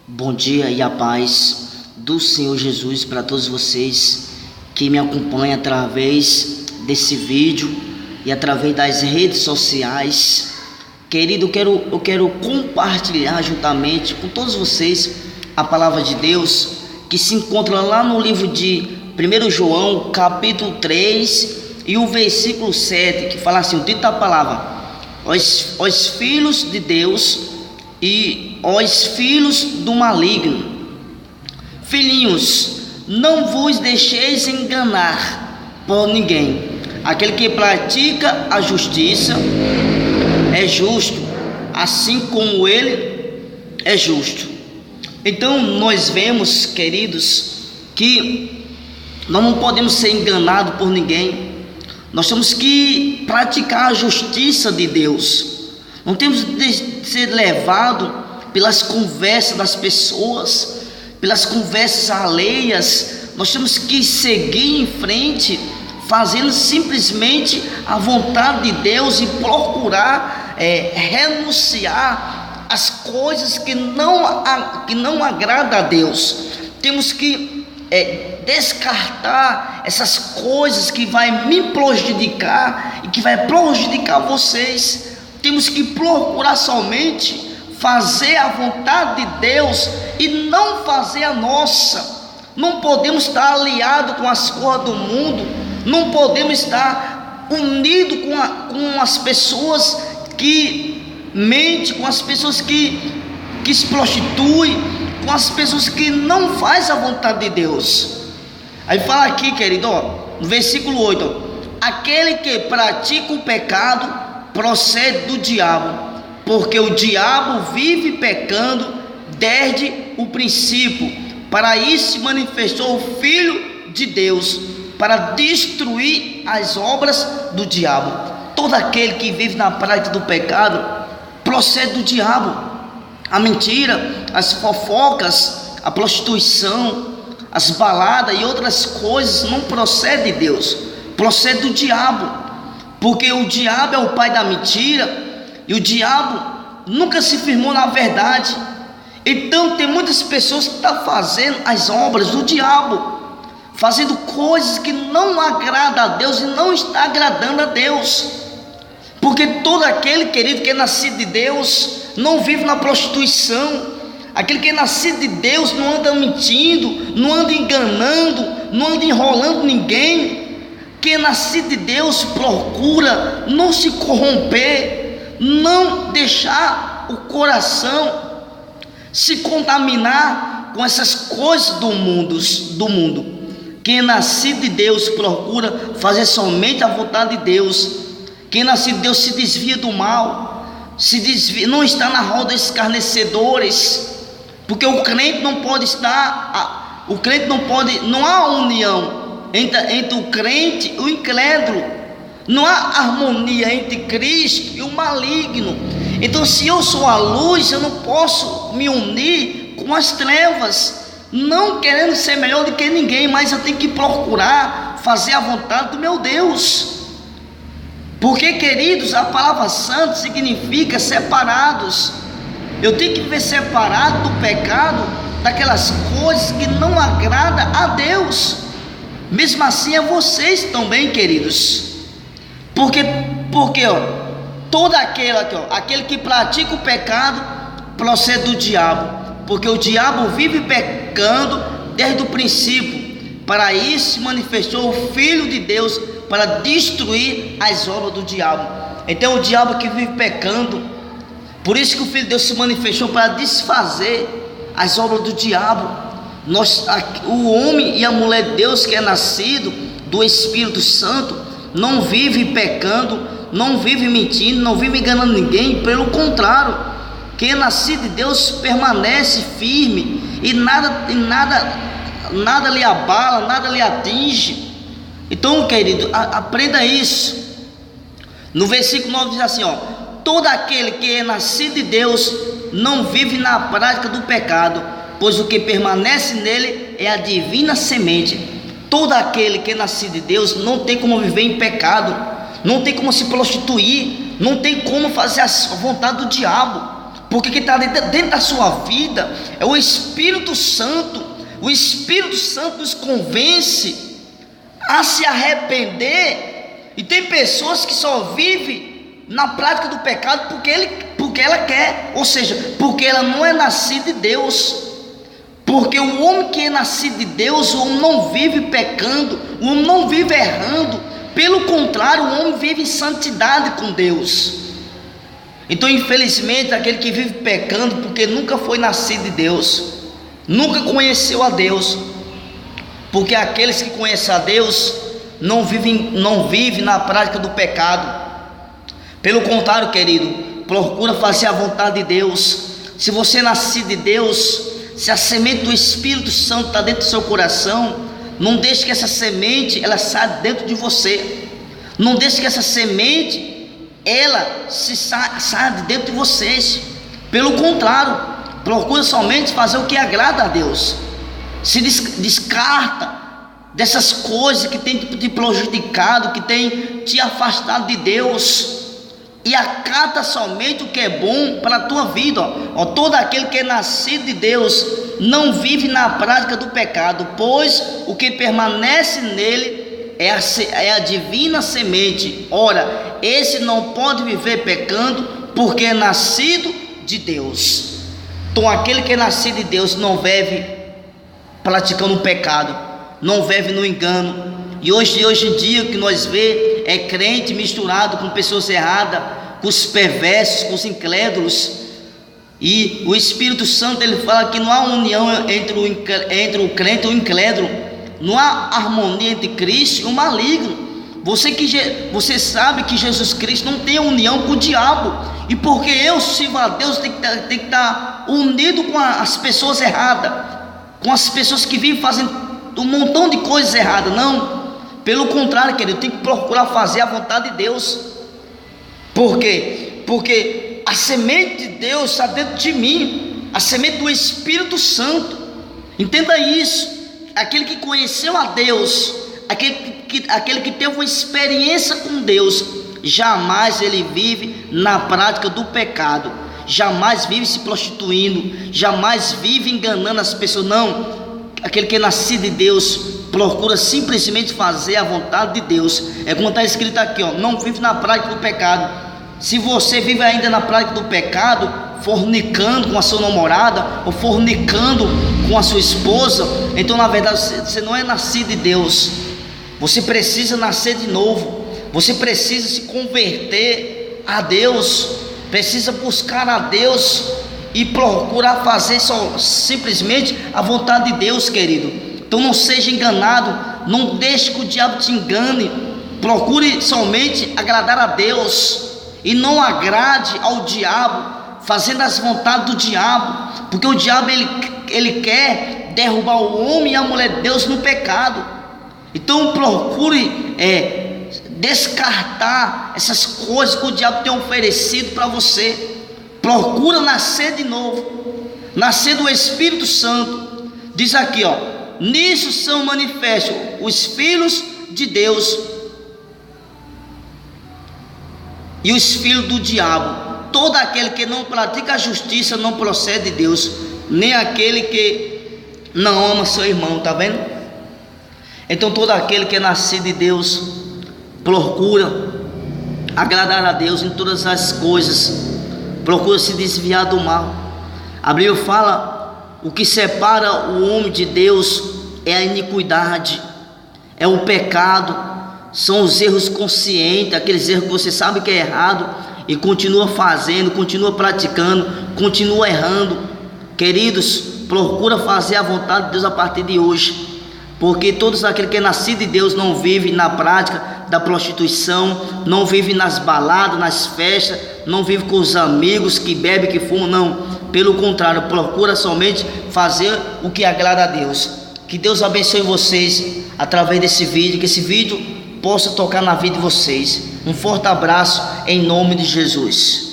Bom dia e a paz do Senhor Jesus para todos vocês que me acompanham através desse vídeo e através das redes sociais. Querido, eu quero compartilhar juntamente com todos vocês a palavra de Deus que se encontra lá no livro de 1 João, capítulo 3 e o versículo 7, que fala assim: o título da palavra: os filhos de Deus e os filhos do maligno. Filhinhos, não vos deixeis enganar por ninguém. Aquele que pratica a justiça é justo, assim como ele é justo. Então nós vemos, queridos, que nós não podemos ser enganados por ninguém. Nós temos que praticar a justiça de Deus. Não temos de ser levados pelas conversas das pessoas, pelas conversas alheias. Nós temos que seguir em frente, fazendo simplesmente a vontade de Deus e procurar renunciar às coisas que não agradam a Deus. Temos que descartar essas coisas que vai me prejudicar e que vai prejudicar vocês. Temos que procurar somente fazer a vontade de Deus e não fazer a nossa. Não podemos estar aliados com as coisas do mundo, não podemos estar unidos com as pessoas que mentem, com as pessoas que se prostituem, com as pessoas que não fazem a vontade de Deus. Aí fala aqui, querido, no versículo 8: aquele que pratica o pecado procede do diabo, porque o diabo vive pecando desde o princípio. Para isso se manifestou o Filho de Deus, para destruir as obras do diabo. Todo aquele que vive na prática do pecado procede do diabo. A mentira, as fofocas, a prostituição, as baladas e outras coisas não procede de Deus, procede do diabo. Porque o diabo é o pai da mentira e o diabo nunca se firmou na verdade. Então tem muitas pessoas que estão fazendo as obras do diabo, fazendo coisas que não agradam a Deus e não está agradando a Deus. Porque todo aquele, querido, que é nascido de Deus não vive na prostituição. Aquele que é nascido de Deus não anda mentindo, não anda enganando, não anda enrolando ninguém. Quem é nascido de Deus procura não se corromper, não deixar o coração se contaminar com essas coisas do mundo. Quem é nascido de Deus procura fazer somente a vontade de Deus. Quem é nascido de Deus se desvia do mal, se desvia, não está na roda dos escarnecedores, porque o crente não pode estar, não há união entre o crente e o incrédulo, não há harmonia entre Cristo e o maligno. Então, se eu sou a luz, eu não posso me unir com as trevas, não querendo ser melhor do que ninguém, mas eu tenho que procurar fazer a vontade do meu Deus. Porque, queridos, a palavra santo significa separados. Eu tenho que viver separado do pecado, daquelas coisas que não agradam a Deus. Mesmo assim é vocês também, queridos. Porque todo aquele que pratica o pecado procede do diabo, porque o diabo vive pecando desde o princípio. Para isso se manifestou o Filho de Deus, para destruir as obras do diabo. Então o diabo que vive pecando, por isso que o Filho de Deus se manifestou, para desfazer as obras do diabo. O homem e a mulher de Deus que é nascido do Espírito Santo não vive pecando, não vive mentindo, não vive enganando ninguém. Pelo contrário, quem é nascido de Deus permanece firme e nada lhe abala, nada lhe atinge. Então, querido, aprenda isso. No versículo 9 diz assim: todo aquele que é nascido de Deus não vive na prática do pecado, pois o que permanece nele é a divina semente. Todo aquele que é nascido de Deus não tem como viver em pecado, não tem como se prostituir, não tem como fazer a vontade do diabo, porque quem está dentro da sua vida é o Espírito Santo. O Espírito Santo nos convence a se arrepender. E tem pessoas que só vivem na prática do pecado porque ela quer, ou seja, porque ela não é nascida de Deus. Porque o homem que é nascido de Deus, o homem não vive pecando, o homem não vive errando. Pelo contrário, o homem vive em santidade com Deus. Então, infelizmente, aquele que vive pecando porque nunca foi nascido de Deus, nunca conheceu a Deus, porque aqueles que conhecem a Deus não vivem na prática do pecado. Pelo contrário, querido, procura fazer a vontade de Deus. Se você é nascido de Deus, se a semente do Espírito Santo está dentro do seu coração, não deixe que essa semente ela saia dentro de você. Não deixe que essa semente ela saia de dentro de vocês. Pelo contrário, procura somente fazer o que agrada a Deus. Se descarta dessas coisas que tem te prejudicado, que tem te afastado de Deus, e acata somente o que é bom para a tua vida. Todo aquele que é nascido de Deus não vive na prática do pecado, pois o que permanece nele é a divina semente. Ora, esse não pode viver pecando, porque é nascido de Deus. Então aquele que é nascido de Deus não vive praticando o pecado, não vive no engano. E hoje em dia o que nós vemos é crente misturado com pessoas erradas, com os perversos, com os incrédulos. E o Espírito Santo ele fala que não há união entre o crente e o incrédulo, não há harmonia entre Cristo e o maligno. Você sabe que Jesus Cristo não tem união com o diabo, e porque eu sirvo a Deus, tem que estar unido com as pessoas erradas, com as pessoas que vivem fazendo um montão de coisas erradas. Não, pelo contrário, querido, tem que procurar fazer a vontade de Deus. Por quê? Porque a semente de Deus está dentro de mim, a semente do Espírito Santo. Entenda isso. Aquele que conheceu a Deus, aquele que teve uma experiência com Deus, jamais ele vive na prática do pecado, jamais vive se prostituindo, jamais vive enganando as pessoas. Não, aquele que é nascido de Deus procura simplesmente fazer a vontade de Deus. É como está escrito aqui, não vive na prática do pecado. Se você vive ainda na prática do pecado, fornicando com a sua namorada, ou fornicando com a sua esposa, então na verdade você não é nascido de Deus. Você precisa nascer de novo, você precisa se converter a Deus, precisa buscar a Deus e procurar fazer simplesmente a vontade de Deus, querido. Então não seja enganado, não deixe que o diabo te engane. Procure somente agradar a Deus e não agrade ao diabo, fazendo as vontades do diabo, porque o diabo ele quer derrubar o homem e a mulher de Deus no pecado. Então procure descartar essas coisas que o diabo tem oferecido para você. Procura nascer de novo, nascer do Espírito Santo. Diz aqui, nisso são manifestos os filhos de Deus e os filhos do diabo. Todo aquele que não pratica a justiça não procede de Deus, nem aquele que não ama seu irmão. Está vendo? Então todo aquele que é nascido de Deus procura agradar a Deus em todas as coisas, procura se desviar do mal. A Bíblia fala: o que separa o homem de Deus é a iniquidade, é o pecado, são os erros conscientes, aqueles erros que você sabe que é errado e continua fazendo, continua praticando, continua errando. Queridos, procura fazer a vontade de Deus a partir de hoje, porque todos aqueles que é nascido de Deus não vivem na prática da prostituição, não vivem nas baladas, nas festas, não vivem com os amigos que bebem, que fumam. Não, pelo contrário, procura somente fazer o que agrada a Deus. Que Deus abençoe vocês através desse vídeo, que esse vídeo possa tocar na vida de vocês. Um forte abraço em nome de Jesus.